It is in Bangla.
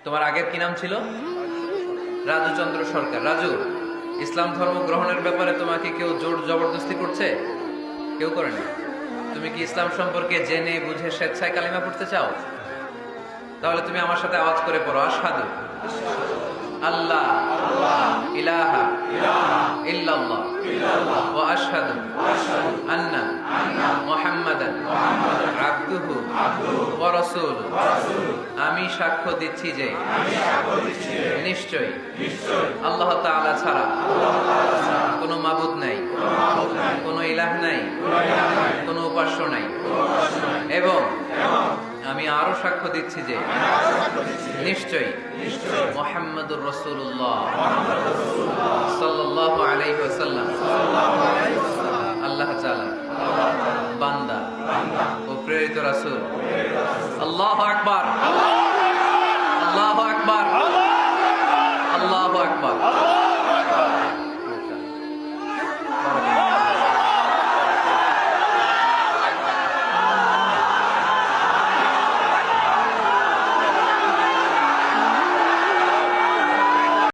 তোমার আগের কি নাম ছিল? রাজু চন্দ্র সরকার। রাজু, ইসলাম ধর্ম গ্রহণের ব্যাপারে তোমাকে কেউ জোর জবরদস্তি করছে? কেউ করেনি। তুমি কি ইসলাম সম্পর্কে জেনে বুঝে স্বেচ্ছায় কালিমা পড়তে চাও? তাহলে তুমি আমার সাথে আওয়াজ করে পড়ো, আশহাদু আল্লাহ ইলাহা ইল্লাল্লাহ ওয়া আশহাদু আন্না মুহাম্মাদান আবদুহু ওয়া রাসূলুহু। আমি সাক্ষ্য দিচ্ছি যে নিশ্চয়ই আল্লাহ তাআলা ছাড়া কোনো মাবুদ নাই, কোনো ইলাহ নাই, কোনো উপাস্য নাই, এবং আমি আরো সাক্ষ্য দিচ্ছি যে নিশ্চয়ই মুহাম্মাদুর রাসূলুল্লাহ সাল্লাল্লাহু আলাইহি ওয়াসাল্লাম আল্লাহ তাআলা বান্দা ও প্রেরিত রাসূল। আল্লাহু আকবার।